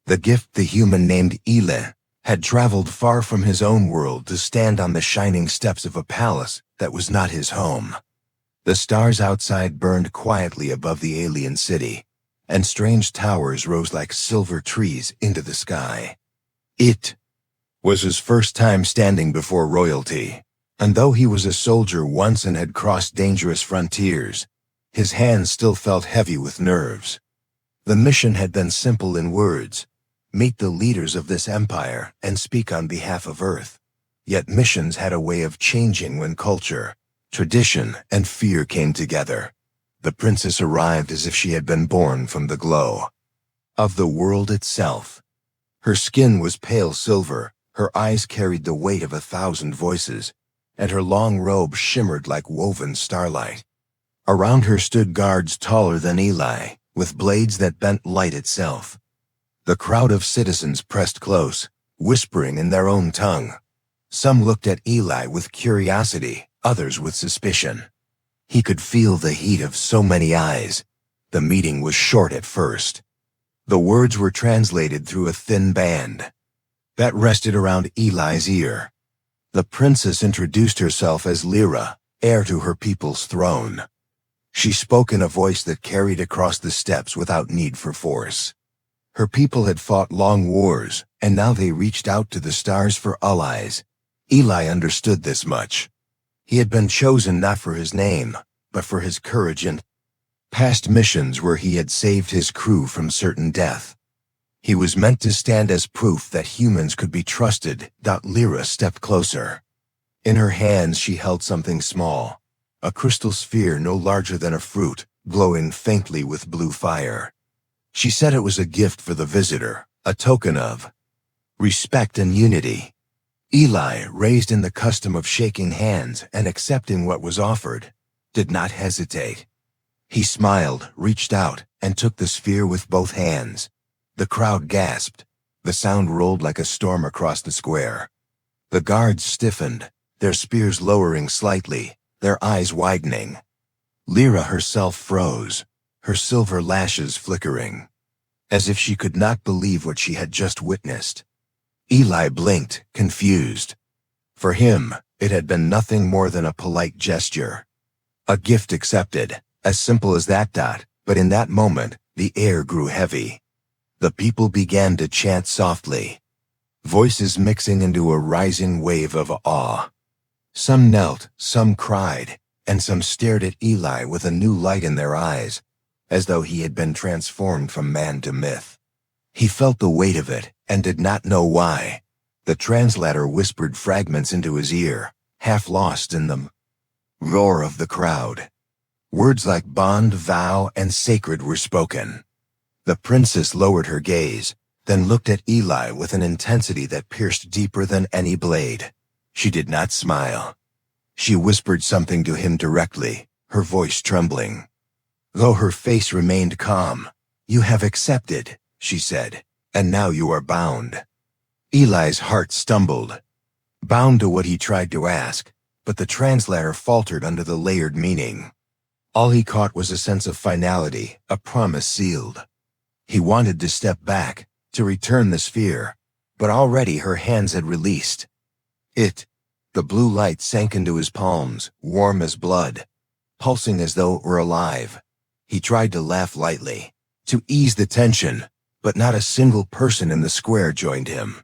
The gift, the human named Eli, had traveled far from his own world to stand on the shining steps of a palace that was not his home. The stars outside burned quietly above the alien city, and strange towers rose like silver trees into the sky. It was his first time standing before royalty, and though he was a soldier once and had crossed dangerous frontiers, his hands still felt heavy with nerves. The mission had been simple in words: meet the leaders of this empire and speak on behalf of Earth. Yet missions had a way of changing when culture, tradition, and fear came together. The princess arrived as if she had been born from the glow of the world itself. Her skin was pale silver, her eyes carried the weight of 1,000 voices, and her long robe shimmered like woven starlight. Around her stood guards taller than Eli, with blades that bent light itself. The crowd of citizens pressed close, whispering in their own tongue. Some looked at Eli with curiosity, others with suspicion. He could feel the heat of so many eyes. The meeting was short at first. The words were translated through a thin band that rested around Eli's ear. The princess introduced herself as Lyra, heir to her people's throne. She spoke in a voice that carried across the steppes without need for force. Her people had fought long wars, and now they reached out to the stars for allies. Eli understood this much. He had been chosen not for his name, but for his courage and past missions where he had saved his crew from certain death. He was meant to stand as proof that humans could be trusted. Lyra stepped closer. In her hands she held something small, a crystal sphere no larger than a fruit, glowing faintly with blue fire. She said it was a gift for the visitor, a token of respect and unity. Eli, raised in the custom of shaking hands and accepting what was offered, did not hesitate. He smiled, reached out, and took the sphere with both hands. The crowd gasped. The sound rolled like a storm across the square. The guards stiffened, their spears lowering slightly, their eyes widening. Lyra herself froze, her silver lashes flickering, as if she could not believe what she had just witnessed. Eli blinked, confused. For him, it had been nothing more than a polite gesture. A gift accepted, as simple as that. But in that moment, the air grew heavy. The people began to chant softly, voices mixing into a rising wave of awe. Some knelt, some cried, and some stared at Eli with a new light in their eyes, as though he had been transformed from man to myth. He felt the weight of it, and did not know why. The translator whispered fragments into his ear, half lost in the roar of the crowd. Words like bond, vow, and sacred were spoken. The princess lowered her gaze, then looked at Eli with an intensity that pierced deeper than any blade. She did not smile. She whispered something to him directly, her voice trembling. Though her face remained calm, "You have accepted," she said, "and now you are bound." Eli's heart stumbled, bound to what he tried to ask, but the translator faltered under the layered meaning. All he caught was a sense of finality, a promise sealed. He wanted to step back, to return the sphere, but already her hands had released. The blue light sank into his palms, warm as blood, pulsing as though it were alive. He tried to laugh lightly, to ease the tension, but not a single person in the square joined him.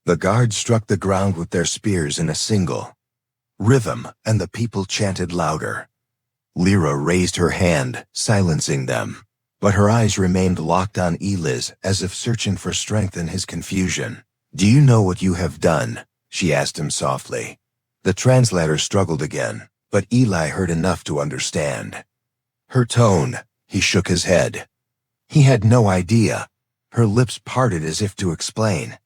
The guards struck the ground with their spears in a single rhythm, and the people chanted louder. Lyra raised her hand, silencing them, but her eyes remained locked on Eli's as if searching for strength in his confusion. "Do you know what you have done?" she asked him softly. The translator struggled again, but Eli heard enough to understand. Her tone, he shook his head. He had no idea. Her lips parted as if to explain,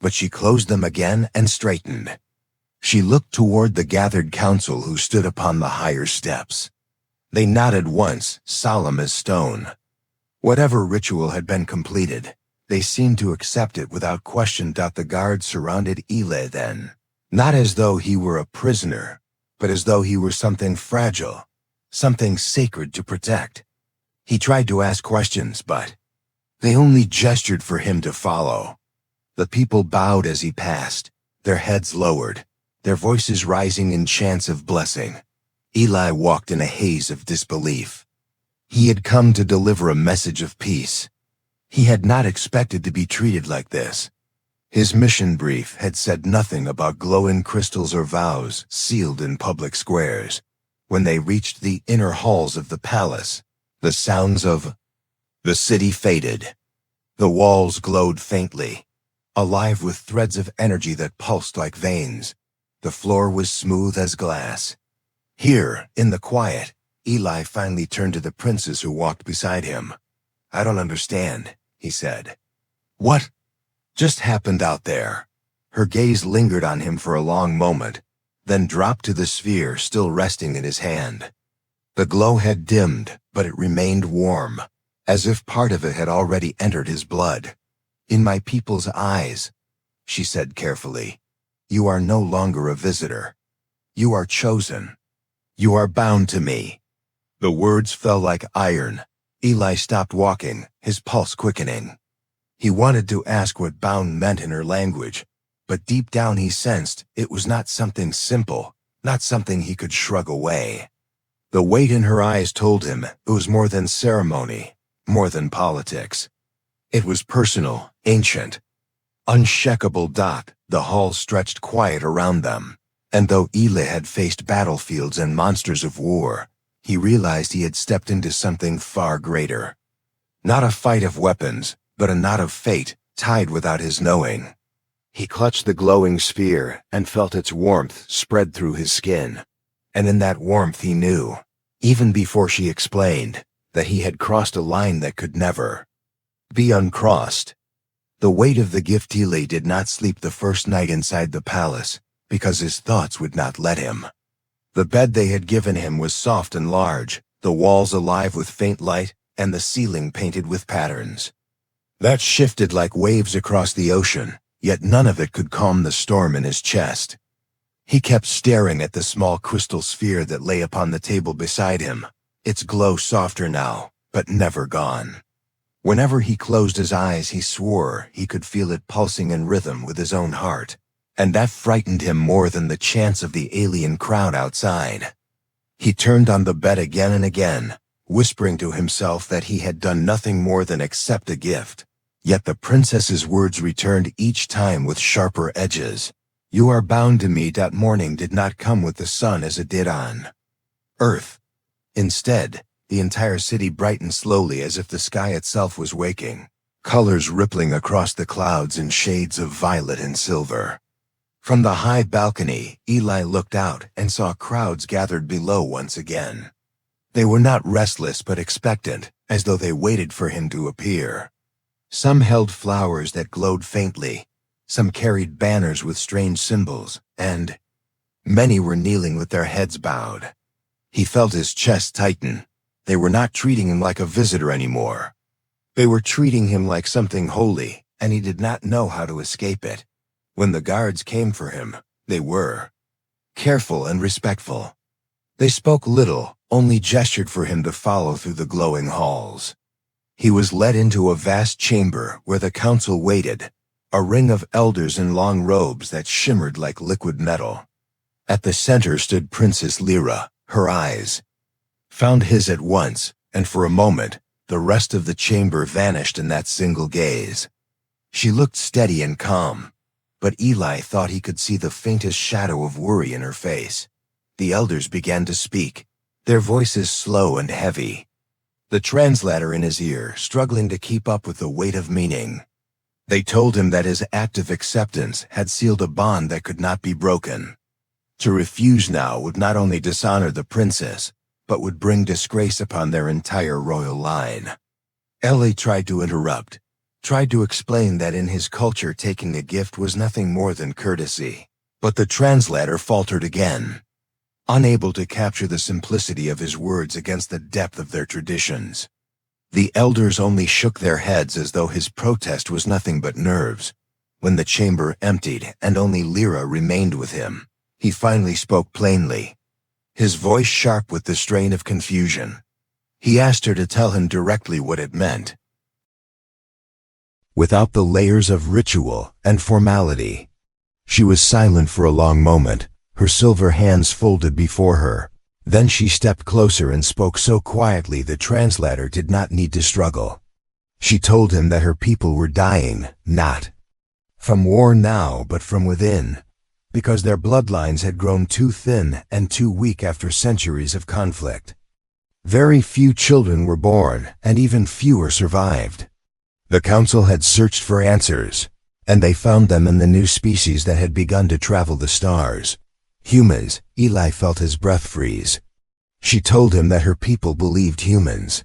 but she closed them again and straightened. She looked toward the gathered council who stood upon the higher steps. They nodded once, solemn as stone. Whatever ritual had been completed, they seemed to accept it without question. The guards surrounded Eli then, not as though he were a prisoner, but as though he were something fragile, something sacred to protect. He tried to ask questions, but They only gestured for him to follow. The people bowed as he passed, their heads lowered, their voices rising in chants of blessing. Eli walked in a haze of disbelief. He had come to deliver a message of peace. He had not expected to be treated like this. His mission brief had said nothing about glowing crystals or vows sealed in public squares. When they reached the inner halls of the palace, the sounds of the city faded. The walls glowed faintly, alive with threads of energy that pulsed like veins. The floor was smooth as glass. Here, in the quiet, Eli finally turned to the princess who walked beside him. "I don't understand," he said. "What just happened out there?" Her gaze lingered on him for a long moment, then dropped to the sphere still resting in his hand. The glow had dimmed, but it remained warm, as if part of it had already entered his blood. "In my people's eyes," she said carefully, "you are no longer a visitor. You are chosen. You are bound to me." The words fell like iron. Eli stopped walking, his pulse quickening. He wanted to ask what bound meant in her language, but deep down he sensed it was not something simple, not something he could shrug away. The weight in her eyes told him it was more than ceremony, more than politics. It was personal, ancient, unshakable. The hall stretched quiet around them, and though Eli had faced battlefields and monsters of war, he realized he had stepped into something far greater. Not a fight of weapons, but a knot of fate tied without his knowing. He clutched the glowing sphere and felt its warmth spread through his skin. And in that warmth he knew, even before she explained, that he had crossed a line that could never be uncrossed. The weight of the gift. Eli did not sleep the first night inside the palace, because his thoughts would not let him. The bed they had given him was soft and large, the walls alive with faint light, and the ceiling painted with patterns that shifted like waves across the ocean, yet none of it could calm the storm in his chest. He kept staring at the small crystal sphere that lay upon the table beside him, its glow softer now, but never gone. Whenever he closed his eyes, he swore he could feel it pulsing in rhythm with his own heart, and that frightened him more than the chants of the alien crowd outside. He turned on the bed again and again, whispering to himself that he had done nothing more than accept a gift. Yet the princess's words returned each time with sharper edges. "You are bound to me." Morning did not come with the sun as it did on Earth. Instead, the entire city brightened slowly as if the sky itself was waking, colors rippling across the clouds in shades of violet and silver. From the high balcony, Eli looked out and saw crowds gathered below once again. They were not restless but expectant, as though they waited for him to appear. Some held flowers that glowed faintly, some carried banners with strange symbols, and many were kneeling with their heads bowed. He felt his chest tighten. They were not treating him like a visitor anymore. They were treating him like something holy, and he did not know how to escape it. When the guards came for him, they were careful and respectful. They spoke little, only gestured for him to follow through the glowing halls. He was led into a vast chamber where the council waited, a ring of elders in long robes that shimmered like liquid metal. At the center stood Princess Lyra. Her eyes found his at once, and for a moment, the rest of the chamber vanished in that single gaze. She looked steady and calm, but Eli thought he could see the faintest shadow of worry in her face. The elders began to speak, their voices slow and heavy, the translator in his ear struggling to keep up with the weight of meaning. They told him that his act of acceptance had sealed a bond that could not be broken. To refuse now would not only dishonor the princess, but would bring disgrace upon their entire royal line. Eli tried to interrupt, tried to explain that in his culture taking a gift was nothing more than courtesy, but the translator faltered again, unable to capture the simplicity of his words against the depth of their traditions. The elders only shook their heads as though his protest was nothing but nerves. When the chamber emptied and only Lyra remained with him, he finally spoke plainly, his voice sharp with the strain of confusion. He asked her to tell him directly what it meant. without the layers of ritual and formality. She was silent for a long moment, her silver hands folded before her. Then she stepped closer and spoke so quietly the translator did not need to struggle. She told him that her people were dying, not from war now, but from within, because their bloodlines had grown too thin and too weak after centuries of conflict. Very few children were born, and even fewer survived. The council had searched for answers, and they found them in the new species that had begun to travel the stars. Humans. Eli felt his breath freeze. She told him that her people believed humans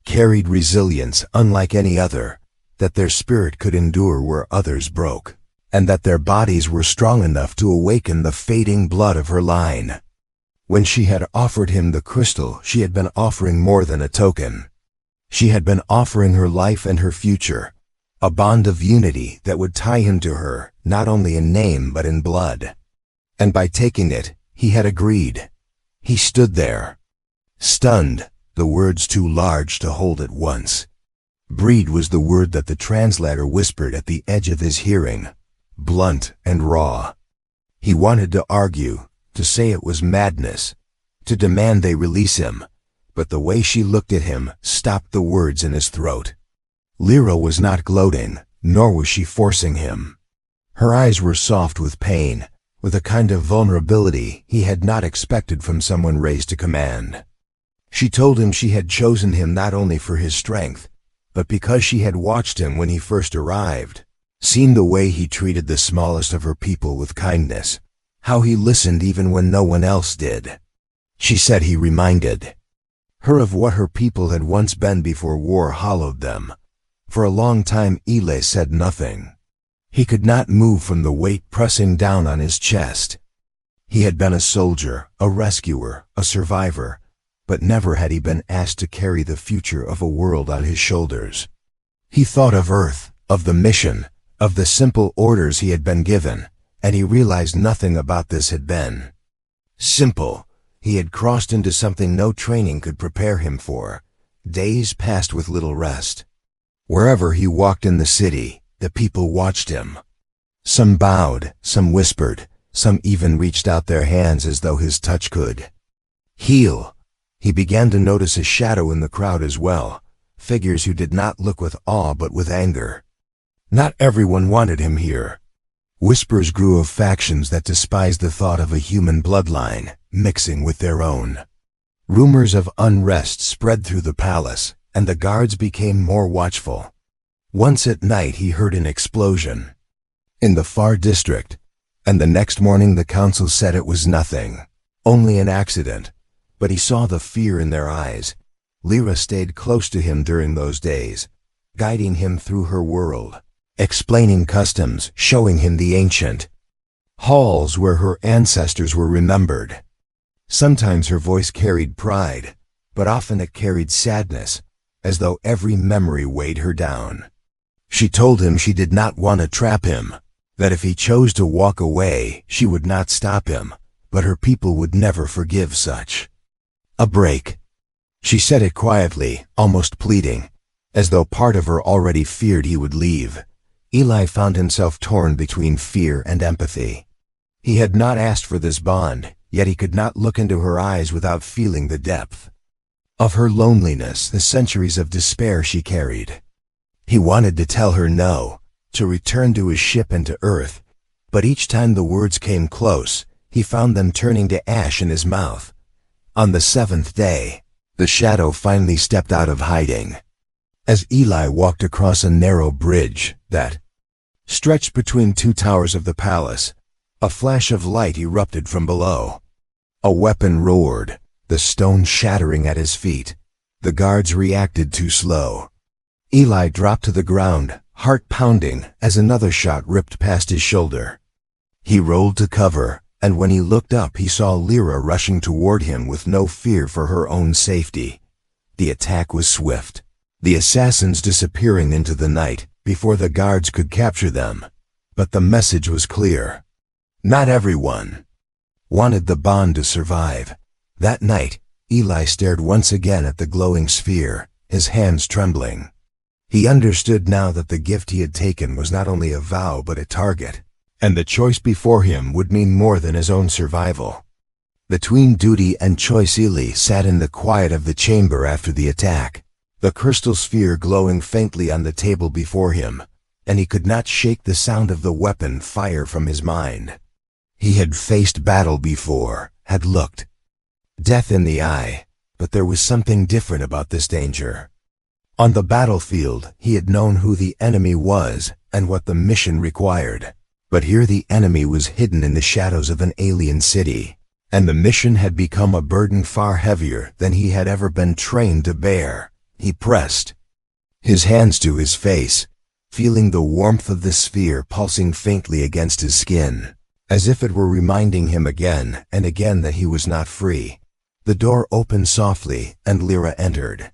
carried resilience unlike any other, that their spirit could endure where others broke, and that their bodies were strong enough to awaken the fading blood of her line. When she had offered him the crystal, she had been offering more than a token. She had been offering her life and her future, a bond of unity that would tie him to her, not only in name but in blood. And by taking it, he had agreed. He stood there, stunned, the words too large to hold at once. Breed was the word that the translator whispered at the edge of his hearing, blunt and raw. He wanted to argue, to say it was madness, to demand they release him, but the way she looked at him stopped the words in his throat. Lyra was not gloating, nor was she forcing him. Her eyes were soft with pain, with a kind of vulnerability he had not expected from someone raised to command. She told him she had chosen him not only for his strength, but because she had watched him when he first arrived, seen the way he treated the smallest of her people with kindness, how he listened even when no one else did. She said he reminded her of what her people had once been before war hollowed them. For a long time Eli said nothing. He could not move from the weight pressing down on his chest. He had been a soldier, a rescuer, a survivor, but never had he been asked to carry the future of a world on his shoulders. He thought of Earth, of the mission, of the simple orders he had been given, and he realized nothing about this had been simple. He had crossed into something no training could prepare him for. Days passed with little rest. Wherever he walked in the city, the people watched him. Some bowed, some whispered, some even reached out their hands as though his touch could heal. He began to notice a shadow in the crowd as well, figures who did not look with awe but with anger. Not everyone wanted him here. Whispers grew of factions that despised the thought of a human bloodline mixing with their own. Rumors of unrest spread through the palace, and the guards became more watchful. Once at night he heard an explosion in the far district, and the next morning the council said it was nothing, only an accident, but he saw the fear in their eyes. Lyra stayed close to him during those days, guiding him through her world, explaining customs, showing him the ancient halls where her ancestors were remembered. Sometimes her voice carried pride, but often it carried sadness, as though every memory weighed her down. She told him she did not want to trap him, that if he chose to walk away, she would not stop him, but her people would never forgive such a break. She said it quietly, almost pleading, as though part of her already feared he would leave. Eli found himself torn between fear and empathy. He had not asked for this bond, yet he could not look into her eyes without feeling the depth of her loneliness, the centuries of despair she carried. He wanted to tell her no, to return to his ship and to Earth, but each time the words came close, he found them turning to ash in his mouth. On the seventh day, the shadow finally stepped out of hiding. As Eli walked across a narrow bridge that stretched between two towers of the palace, a flash of light erupted from below. A weapon roared, the stone shattering at his feet. The guards reacted too slow. Eli dropped to the ground, heart pounding, as another shot ripped past his shoulder. He rolled to cover, and when he looked up he saw Lyra rushing toward him with no fear for her own safety. The attack was swift, the assassins disappearing into the night before the guards could capture them. But the message was clear. Not everyone wanted the bond to survive. That night, Eli stared once again at the glowing sphere, his hands trembling. He understood now that the gift he had taken was not only a vow but a target, and the choice before him would mean more than his own survival. Between duty and choice, Eli sat in the quiet of the chamber after the attack, the crystal sphere glowing faintly on the table before him, and he could not shake the sound of the weapon fire from his mind. He had faced battle before, had looked death in the eye, but there was something different about this danger. On the battlefield, he had known who the enemy was and what the mission required. But here the enemy was hidden in the shadows of an alien city, and the mission had become a burden far heavier than he had ever been trained to bear. He pressed his hands to his face, feeling the warmth of the sphere pulsing faintly against his skin, as if it were reminding him again and again that he was not free. The door opened softly, and Lyra entered.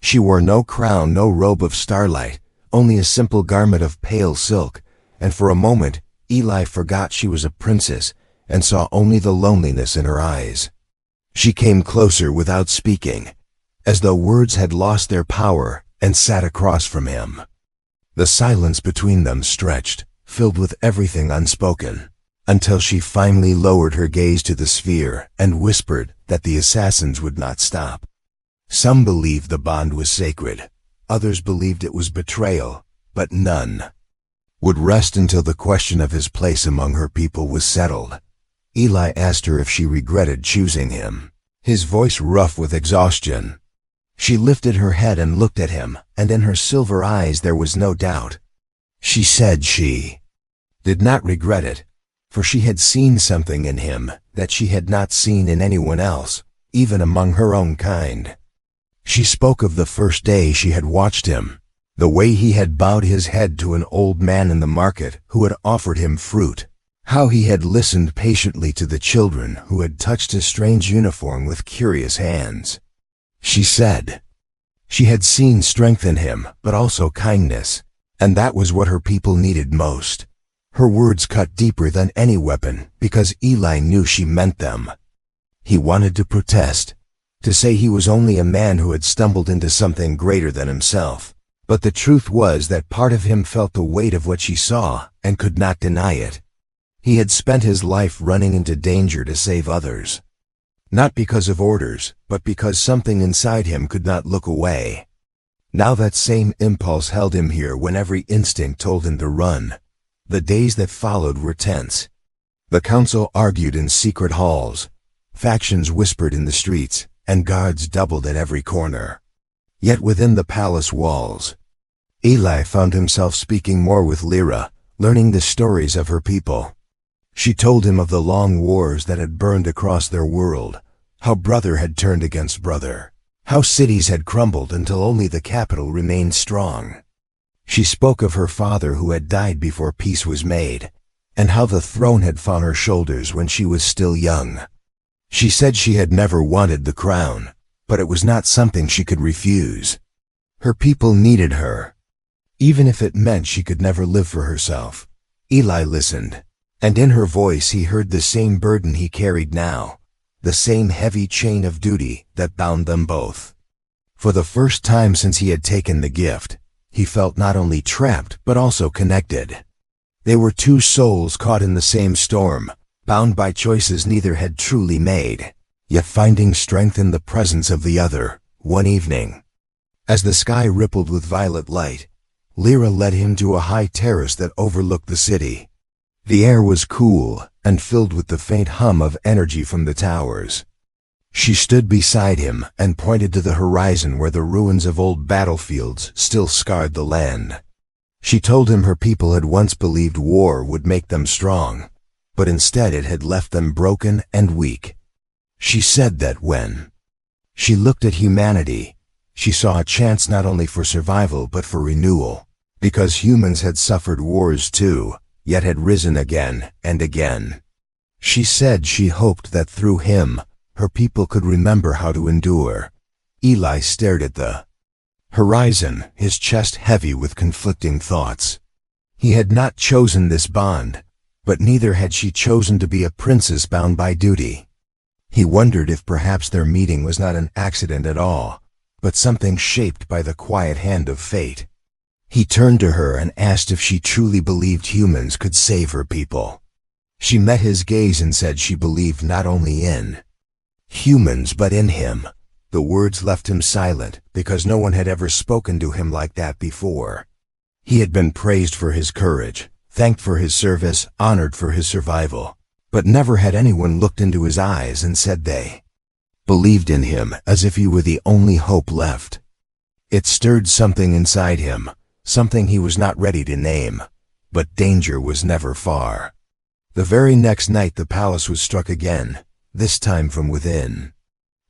She wore no crown, no robe of starlight, only a simple garment of pale silk, and for a moment Eli forgot she was a princess and saw only the loneliness in her eyes. She came closer without speaking, as though words had lost their power, and sat across from him. The silence between them stretched, filled with everything unspoken, until she finally lowered her gaze to the sphere and whispered that the assassins would not stop. Some believed the bond was sacred, others believed it was betrayal, but none would rest until the question of his place among her people was settled. Eli asked her if she regretted choosing him, his voice rough with exhaustion. She lifted her head and looked at him, and in her silver eyes there was no doubt. She said she did not regret it, for she had seen something in him that she had not seen in anyone else, even among her own kind. She spoke of the first day she had watched him, the way he had bowed his head to an old man in the market who had offered him fruit, how he had listened patiently to the children who had touched his strange uniform with curious hands. She said she had seen strength in him, but also kindness, and that was what her people needed most. Her words cut deeper than any weapon because Eli knew she meant them. He wanted to protest, to say he was only a man who had stumbled into something greater than himself. But the truth was that part of him felt the weight of what she saw and could not deny it. He had spent his life running into danger to save others. Not because of orders, but because something inside him could not look away. Now that same impulse held him here when every instinct told him to run. The days that followed were tense. The council argued in secret halls, factions whispered in the streets, and guards doubled at every corner. Yet within the palace walls, Eli found himself speaking more with Lyra, learning the stories of her people. She told him of the long wars that had burned across their world, how brother had turned against brother, how cities had crumbled until only the capital remained strong. She spoke of her father who had died before peace was made, and how the throne had fallen on her shoulders when she was still young. She said she had never wanted the crown, but it was not something she could refuse. Her people needed her, even if it meant she could never live for herself. Eli listened, and in her voice he heard the same burden he carried now, the same heavy chain of duty that bound them both. For the first time since he had taken the gift, he felt not only trapped but also connected. They were two souls caught in the same storm, bound by choices neither had truly made, yet finding strength in the presence of the other. One evening, as the sky rippled with violet light, Lyra led him to a high terrace that overlooked the city. The air was cool and filled with the faint hum of energy from the towers. She stood beside him and pointed to the horizon where the ruins of old battlefields still scarred the land. She told him her people had once believed war would make them strong, but instead it had left them broken and weak. She said that when she looked at humanity, she saw a chance not only for survival but for renewal, because humans had suffered wars too, yet had risen again and again. She said she hoped that through him, her people could remember how to endure. Eli stared at the horizon, his chest heavy with conflicting thoughts. He had not chosen this bond, but neither had she chosen to be a princess bound by duty. He wondered if perhaps their meeting was not an accident at all, but something shaped by the quiet hand of fate. He turned to her and asked if she truly believed humans could save her people. She met his gaze and said she believed not only in humans but in him. The words left him silent because no one had ever spoken to him like that before. He had been praised for his courage, thanked for his service, honored for his survival, but never had anyone looked into his eyes and said they believed in him, as if he were the only hope left. It stirred something inside him, something he was not ready to name, but danger was never far. The very next night the palace was struck again, this time from within.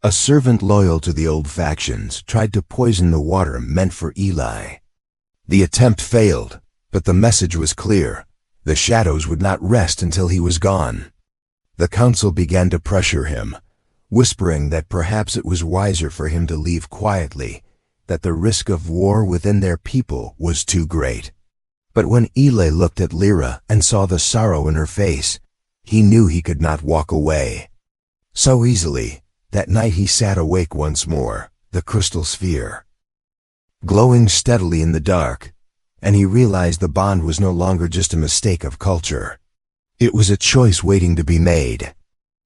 A servant loyal to the old factions tried to poison the water meant for Eli. The attempt failed, but the message was clear. The shadows would not rest until he was gone. The council began to pressure him, whispering that perhaps it was wiser for him to leave quietly, that the risk of war within their people was too great. But when Eli looked at Lyra and saw the sorrow in her face, he knew he could not walk away so easily. That night he sat awake once more, the crystal sphere glowing steadily in the dark, and he realized the bond was no longer just a mistake of culture. It was a choice waiting to be made.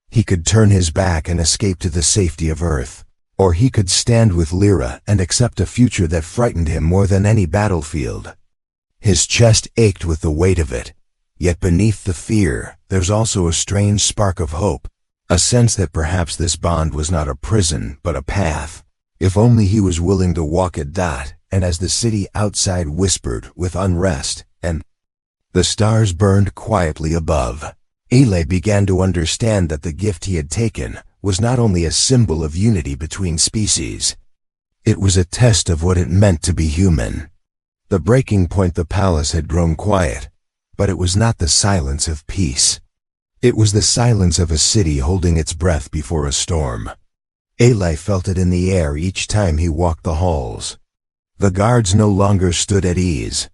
He could turn his back and escape to the safety of Earth, or he could stand with Lyra and accept a future that frightened him more than any battlefield. His chest ached with the weight of it, yet beneath the fear, there's also a strange spark of hope. A sense that perhaps this bond was not a prison, but a path, if only he was willing to walk it. And as the city outside whispered with unrest, and the stars burned quietly above, Eli began to understand that the gift he had taken was not only a symbol of unity between species. It was a test of what it meant to be human. The breaking point, the palace had grown quiet, but it was not the silence of peace. It was the silence of a city holding its breath before a storm. Eli felt it in the air each time he walked the halls. The guards no longer stood at ease.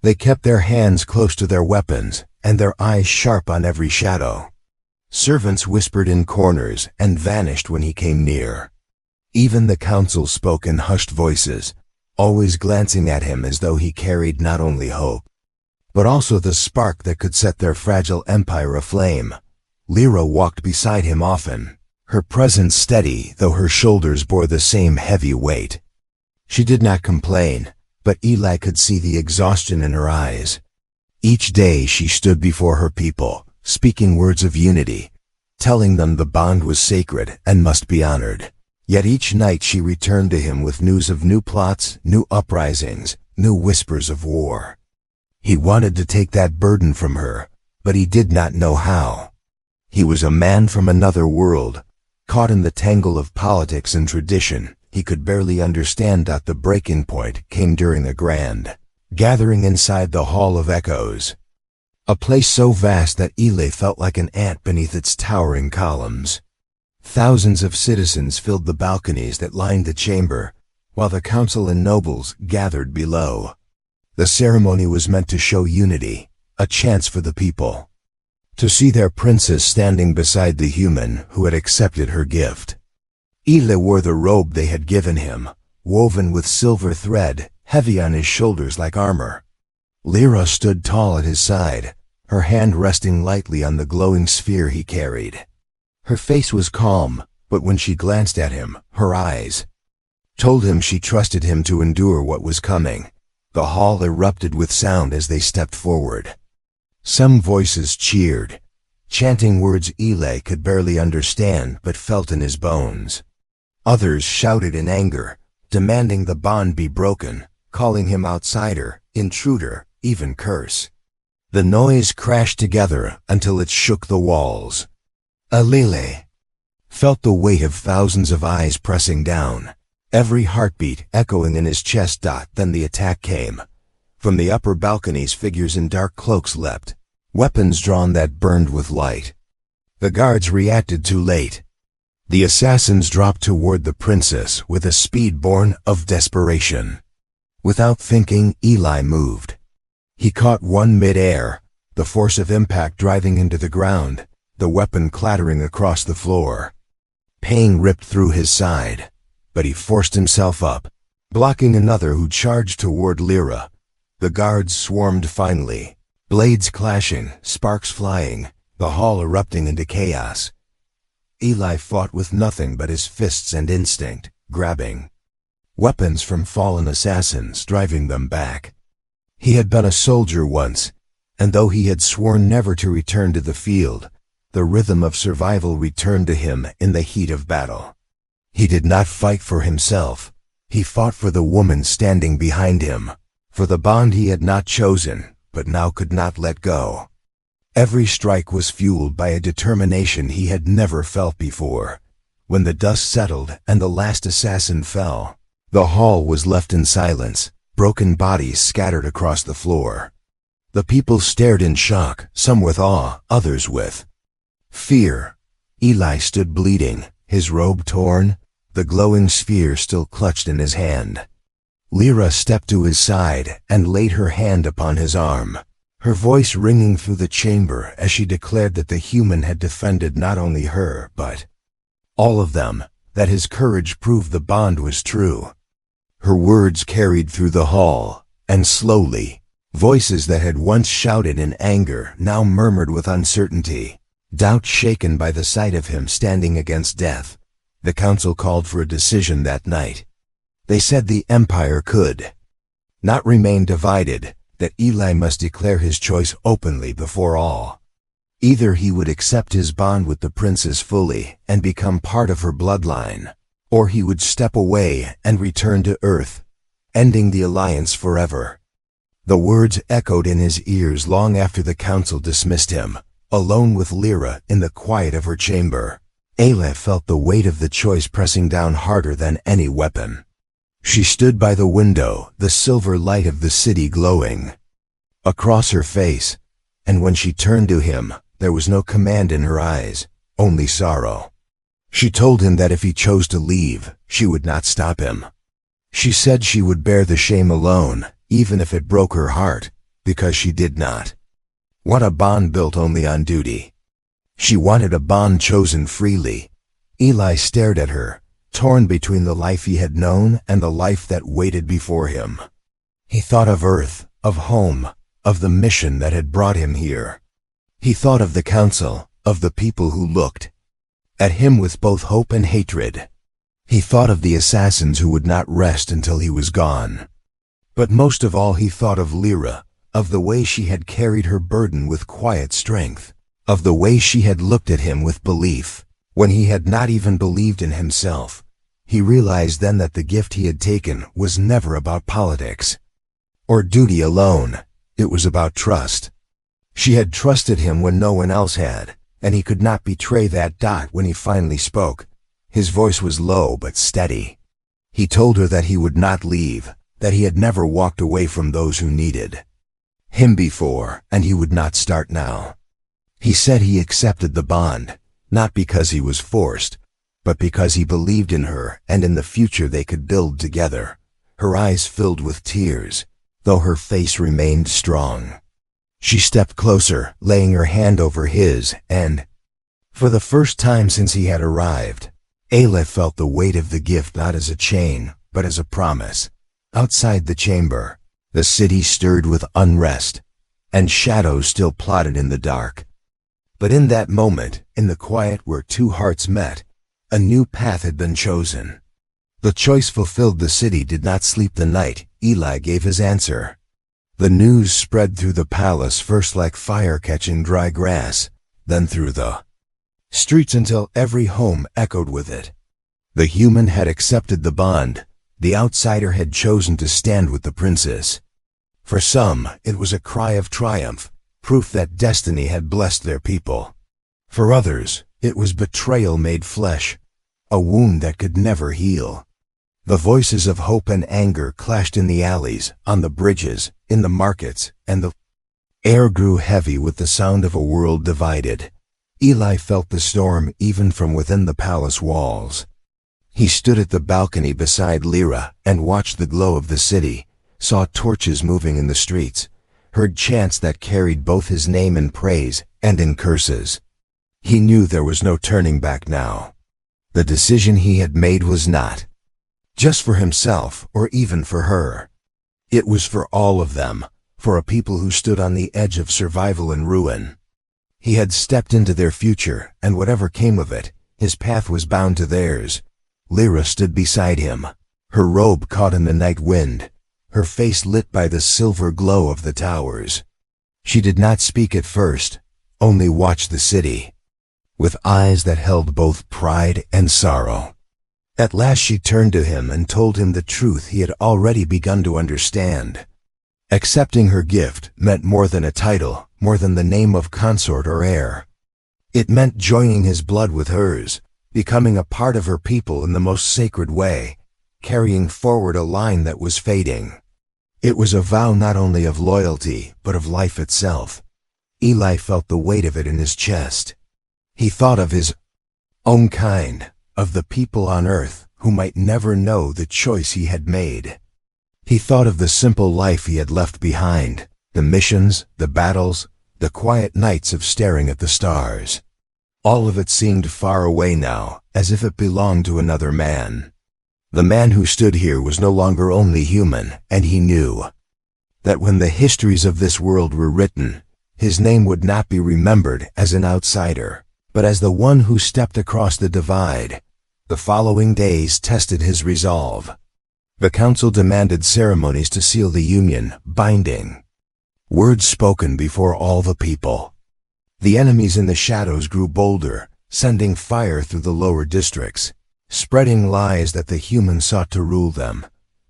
They kept their hands close to their weapons, and their eyes sharp on every shadow. Servants whispered in corners and vanished when he came near. Even the council spoke in hushed voices, always glancing at him as though he carried not only hope, but also the spark that could set their fragile empire aflame. Lyra walked beside him often, her presence steady though her shoulders bore the same heavy weight. She did not complain, but Eli could see the exhaustion in her eyes. Each day she stood before her people, speaking words of unity, telling them the bond was sacred and must be honored. Yet each night she returned to him with news of new plots, new uprisings, new whispers of war. He wanted to take that burden from her, but he did not know how. He was a man from another world, caught in the tangle of politics and tradition. He could barely understand. The breaking point came during a grand gathering inside the Hall of Echoes, a place so vast that Eli felt like an ant beneath its towering columns. Thousands of citizens filled the balconies that lined the chamber, while the council and nobles gathered below. The ceremony was meant to show unity, a chance for the people to see their princess standing beside the human who had accepted her gift. Eli wore the robe they had given him, woven with silver thread, heavy on his shoulders like armor. Lyra stood tall at his side, her hand resting lightly on the glowing sphere he carried. Her face was calm, but when she glanced at him, her eyes told him she trusted him to endure what was coming. The hall erupted with sound as they stepped forward. Some voices cheered, chanting words Eli could barely understand but felt in his bones. Others shouted in anger, demanding the bond be broken, calling him outsider, intruder, even curse. The noise crashed together until it shook the walls. Eli felt the weight of thousands of eyes pressing down, every heartbeat echoing in his chest. Then the attack came. From the upper balconies, figures in dark cloaks leapt, weapons drawn that burned with light. The guards reacted too late. The assassins dropped toward the princess with a speed born of desperation. Without thinking, Eli moved. He caught one mid-air, the force of impact driving into the ground, the weapon clattering across the floor. Pain ripped through his side, but he forced himself up, blocking another who charged toward Lyra, The guards swarmed finally, blades clashing, sparks flying, the hall erupting into chaos. Eli fought with nothing but his fists and instinct, grabbing weapons from fallen assassins, driving them back. He had been a soldier once, and though he had sworn never to return to the field, the rhythm of survival returned to him in the heat of battle. He did not fight for himself. He fought for the woman standing behind him, for the bond he had not chosen, but now could not let go. Every strike was fueled by a determination he had never felt before. When the dust settled and the last assassin fell, the hall was left in silence, broken bodies scattered across the floor. The people stared in shock, some with awe, others with fear. Eli stood bleeding, his robe torn, the glowing sphere still clutched in his hand. Lyra stepped to his side and laid her hand upon his arm, her voice ringing through the chamber as she declared that the human had defended not only her, but all of them, that his courage proved the bond was true. Her words carried through the hall, and slowly, voices that had once shouted in anger now murmured with uncertainty, doubt shaken by the sight of him standing against death. The council called for a decision that night. They said the empire could not remain divided, that Eli must declare his choice openly before all. Either he would accept his bond with the princess fully and become part of her bloodline, or he would step away and return to Earth, ending the alliance forever. The words echoed in his ears long after the council dismissed him, alone with Lyra in the quiet of her chamber. Ayla felt the weight of the choice pressing down harder than any weapon. She stood by the window, the silver light of the city glowing across her face, and when she turned to him, there was no command in her eyes, only sorrow. She told him that if he chose to leave, she would not stop him. She said she would bear the shame alone, even if it broke her heart, because she did not want a bond built only on duty. She wanted a bond chosen freely. Eli stared at her, torn between the life he had known and the life that waited before him. He thought of Earth, of home, of the mission that had brought him here. He thought of the council, of the people who looked at him with both hope and hatred. He thought of the assassins who would not rest until he was gone. But most of all he thought of Lyra, of the way she had carried her burden with quiet strength, of the way she had looked at him with belief, when he had not even believed in himself. He realized then that the gift he had taken was never about politics or duty alone. It was about trust. She had trusted him when no one else had, and he could not betray that. When he finally spoke, his voice was low but steady. He told her that he would not leave, that he had never walked away from those who needed him before, and he would not start now. He said he accepted the bond, not because he was forced, but because he believed in her and in the future they could build together. Her eyes filled with tears, though her face remained strong. She stepped closer, laying her hand over his, and, for the first time since he had arrived, Ayla felt the weight of the gift not as a chain, but as a promise. Outside the chamber, the city stirred with unrest, and shadows still plotted in the dark. But in that moment, in the quiet where two hearts met, a new path had been chosen. The choice fulfilled. The city did not sleep the night. Eli gave his answer. The news spread through the palace, first like fire catching dry grass, then through the streets until every home echoed with it. The human had accepted the bond. The outsider had chosen to stand with the princess. For some, it was a cry of triumph, proof that destiny had blessed their people. For others, it was betrayal made flesh, a wound that could never heal. The voices of hope and anger clashed in the alleys, on the bridges, in the markets, and the air grew heavy with the sound of a world divided. Eli felt the storm even from within the palace walls. He stood at the balcony beside Lyra and watched the glow of the city, saw torches moving in the streets, heard chants that carried both his name in praise and in curses. He knew there was no turning back now. The decision he had made was not just for himself or even for her. It was for all of them, for a people who stood on the edge of survival and ruin. He had stepped into their future, and whatever came of it, his path was bound to theirs. Lyra stood beside him, her robe caught in the night wind, her face lit by the silver glow of the towers. She did not speak at first, only watched the city, with eyes that held both pride and sorrow. At last she turned to him and told him the truth he had already begun to understand. Accepting her gift meant more than a title, more than the name of consort or heir. It meant joining his blood with hers, becoming a part of her people in the most sacred way, carrying forward a line that was fading. It was a vow not only of loyalty, but of life itself. Eli felt the weight of it in his chest. He thought of his own kind, of the people on earth who might never know the choice he had made. He thought of the simple life he had left behind, the missions, the battles, the quiet nights of staring at the stars. All of it seemed far away now, as if it belonged to another man. The man who stood here was no longer only human, and he knew that when the histories of this world were written, his name would not be remembered as an outsider, but as the one who stepped across the divide. The following days tested his resolve. The council demanded ceremonies to seal the union, binding. Words spoken before all the people. The enemies in the shadows grew bolder, sending fire through the lower districts, spreading lies that the humans sought to rule them.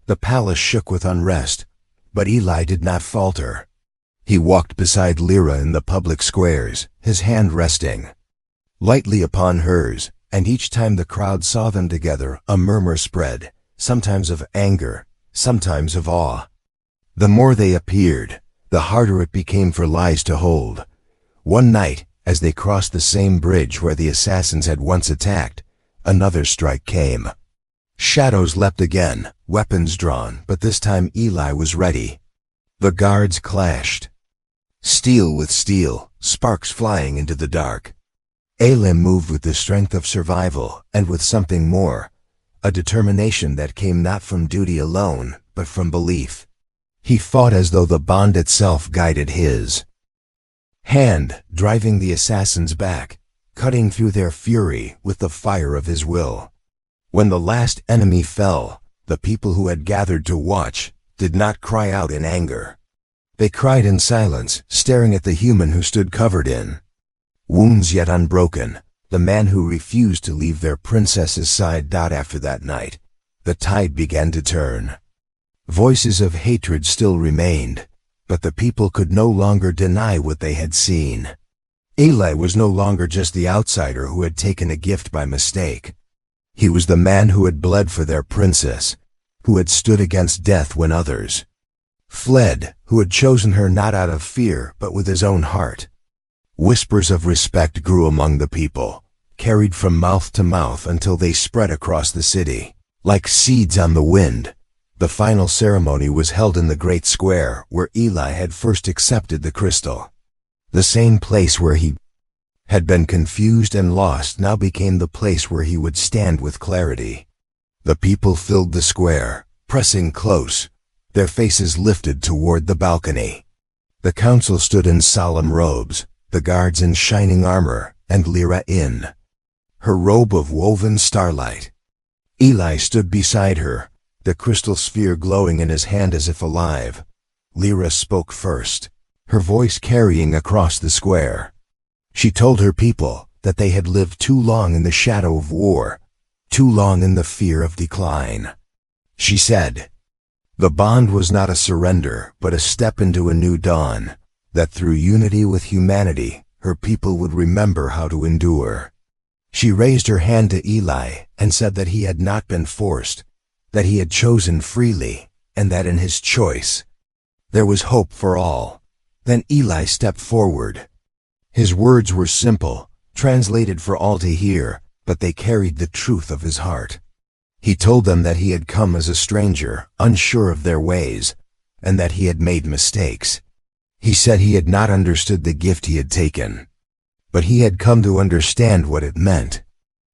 The palace shook with unrest, but Eli did not falter. He walked beside Lyra in the public squares, his hand resting lightly upon hers, and each time the crowd saw them together, a murmur spread, sometimes of anger, sometimes of awe. The more they appeared, the harder it became for lies to hold. One night, as they crossed the same bridge where the assassins had once attacked, another strike came. Shadows leapt again, weapons drawn, but this time Eli was ready. The guards clashed. Steel with steel, sparks flying into the dark. Elim moved with the strength of survival, and with something more, a determination that came not from duty alone, but from belief. He fought as though the bond itself guided his hand, driving the assassins back, cutting through their fury with the fire of his will. When the last enemy fell, the people who had gathered to watch did not cry out in anger. They cried in silence, staring at the human who stood covered in wounds yet unbroken, the man who refused to leave their princess's side. After that night, the tide began to turn. Voices of hatred still remained, but the people could no longer deny what they had seen. Eli was no longer just the outsider who had taken a gift by mistake. He was the man who had bled for their princess, who had stood against death when others fled, who had chosen her not out of fear but with his own heart. Whispers of respect grew among the people, carried from mouth to mouth until they spread across the city, like seeds on the wind. The final ceremony was held in the great square where Eli had first accepted the crystal. The same place where he had been confused and lost now became the place where he would stand with clarity. The people filled the square, pressing close, their faces lifted toward the balcony. The council stood in solemn robes, the guards in shining armor, and Lyra in her robe of woven starlight. Eli stood beside her, the crystal sphere glowing in his hand as if alive. Lyra spoke first, her voice carrying across the square. She told her people that they had lived too long in the shadow of war, too long in the fear of decline. She said, the bond was not a surrender, but a step into a new dawn, that through unity with humanity, her people would remember how to endure. She raised her hand to Eli and said that he had not been forced, that he had chosen freely, and that in his choice, there was hope for all. Then Eli stepped forward. His words were simple, translated for all to hear, but they carried the truth of his heart. He told them that he had come as a stranger, unsure of their ways, and that he had made mistakes. He said he had not understood the gift he had taken, but he had come to understand what it meant.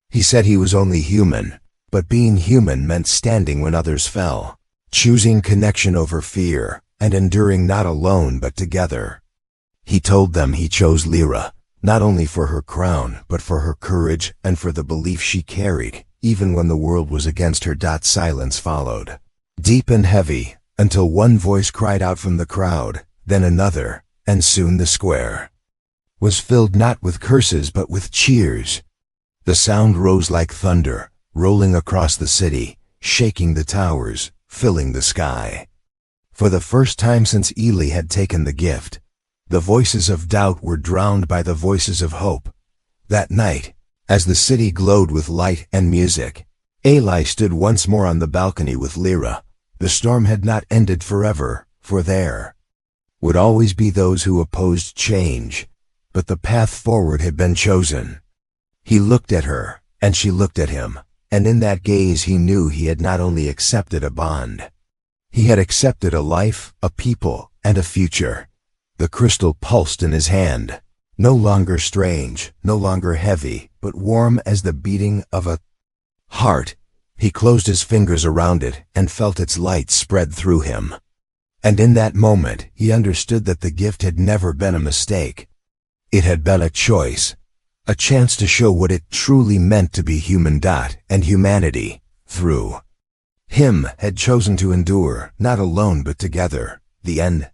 He said he was only human, but being human meant standing when others fell, choosing connection over fear, and enduring not alone but together. He told them he chose Lyra, not only for her crown, but for her courage and for the belief she carried, even when the world was against her. Silence followed, deep and heavy, until one voice cried out from the crowd, then another, and soon the square was filled not with curses but with cheers. The sound rose like thunder, rolling across the city, shaking the towers, filling the sky. For the first time since Ely had taken the gift, the voices of doubt were drowned by the voices of hope. That night, as the city glowed with light and music, Eli stood once more on the balcony with Lyra. The storm had not ended forever, for there would always be those who opposed change, but the path forward had been chosen. He looked at her, and she looked at him, and in that gaze he knew he had not only accepted a bond. He had accepted a life, a people, and a future. The crystal pulsed in his hand, no longer strange, no longer heavy, but warm as the beating of a heart. He closed his fingers around it and felt its light spread through him. And in that moment, he understood that the gift had never been a mistake. It had been a choice, a chance to show what it truly meant to be human. And humanity, through him, had chosen to endure, not alone but together. The end.